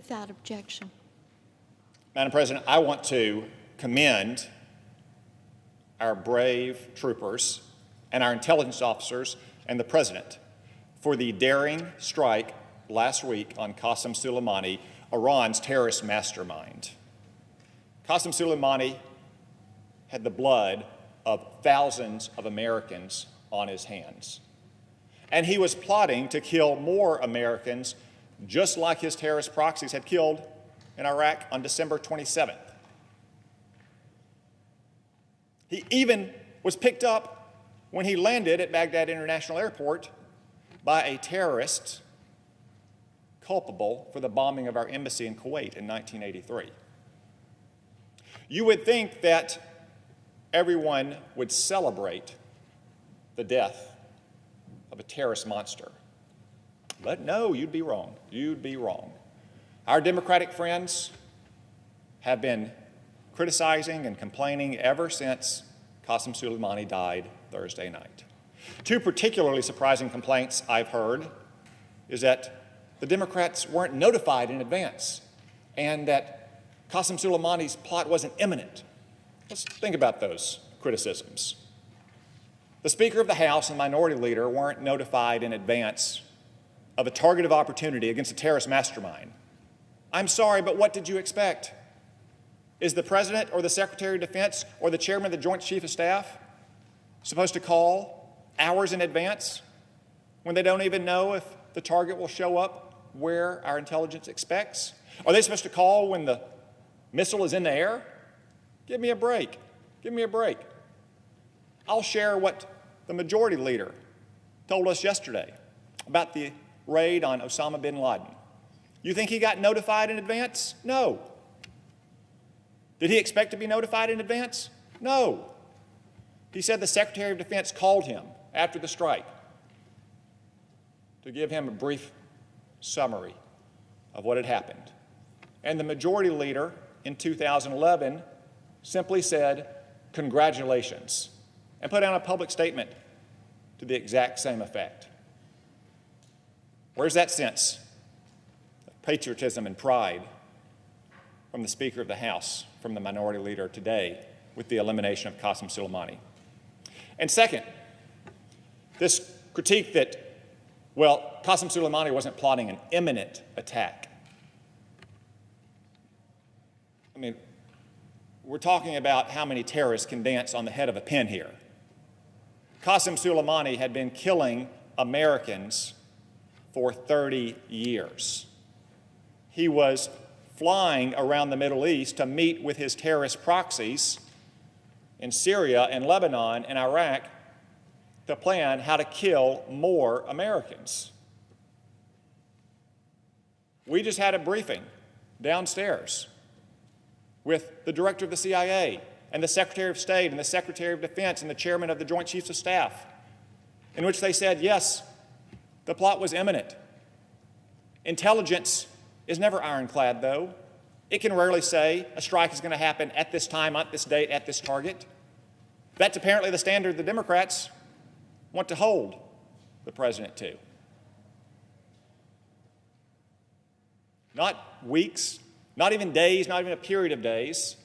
Without objection. Madam President, I want to commend our brave troopers and our intelligence officers and the President for the daring strike last week on Qassem Soleimani, Iran's terrorist mastermind. Qassem Soleimani had the blood of thousands of Americans on his hands. And he was plotting to kill more Americans, just like his terrorist proxies had killed in Iraq on December 27th. He even was picked up when he landed at Baghdad International Airport by a terrorist culpable for the bombing of our embassy in Kuwait in 1983. You would think that everyone would celebrate the death of a terrorist monster. But no, you'd be wrong. You'd be wrong. Our Democratic friends have been criticizing and complaining ever since Qassem Soleimani died Thursday night. Two particularly surprising complaints I've heard is that the Democrats weren't notified in advance and that Qassem Soleimani's plot wasn't imminent. Let's think about those criticisms. The Speaker of the House and Minority Leader weren't notified in advance of a target of opportunity against a terrorist mastermind. I'm sorry, but what did you expect? Is the President or the Secretary of Defense or the Chairman of the Joint Chiefs of Staff supposed to call hours in advance when they don't even know if the target will show up where our intelligence expects? Are they supposed to call when the missile is in the air? Give me a break. Give me a break. I'll share what the Majority Leader told us yesterday about the raid on Osama bin Laden. You think he got notified in advance? No. Did he expect to be notified in advance? No. He said the Secretary of Defense called him after the strike to give him a brief summary of what had happened. And the Majority Leader in 2011 simply said, "Congratulations," and put out a public statement to the exact same effect. Where's that sense of patriotism and pride from the Speaker of the House, from the Minority Leader today with the elimination of Qassem Soleimani? And second, this critique that, well, Qassem Soleimani wasn't plotting an imminent attack. I mean, we're talking about how many terrorists can dance on the head of a pin here. Qassem Soleimani had been killing Americans for 30 years. He was flying around the Middle East to meet with his terrorist proxies in Syria and Lebanon and Iraq to plan how to kill more Americans. We just had a briefing downstairs with the Director of the CIA and the Secretary of State and the Secretary of Defense and the Chairman of the Joint Chiefs of Staff, in which they said, yes, the plot was imminent. Intelligence is never ironclad, though. It can rarely say a strike is going to happen at this time, at this date, at this target. That's apparently the standard the Democrats want to hold the President to. Not weeks, not even days, not even a period of days,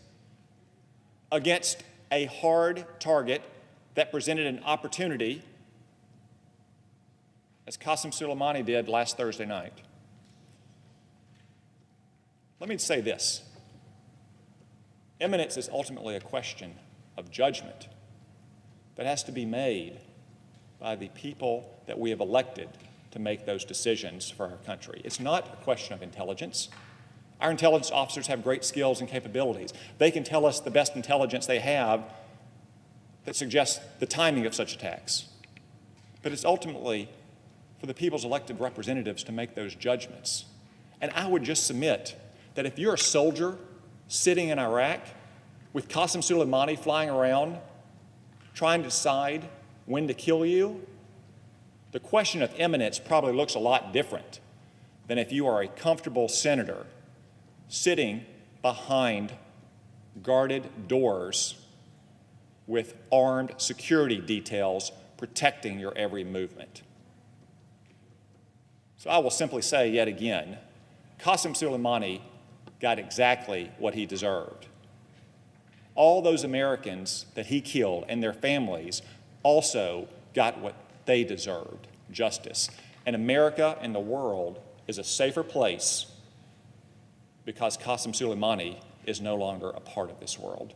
against a hard target that presented an opportunity, as Qassem Soleimani did last Thursday night. Let me say this. Imminence is ultimately a question of judgment that has to be made by the people that we have elected to make those decisions for our country. It's not a question of intelligence. Our intelligence officers have great skills and capabilities. They can tell us the best intelligence they have that suggests the timing of such attacks. But it's ultimately for the people's elected representatives to make those judgments. And I would just submit that if you're a soldier sitting in Iraq with Qassem Soleimani flying around trying to decide when to kill you, the question of imminence probably looks a lot different than if you are a comfortable senator sitting behind guarded doors with armed security details protecting your every movement. So I will simply say yet again, Qassem Soleimani got exactly what he deserved. All those Americans that he killed and their families also got what they deserved, justice. And America and the world is a safer place because Qassem Soleimani is no longer a part of this world.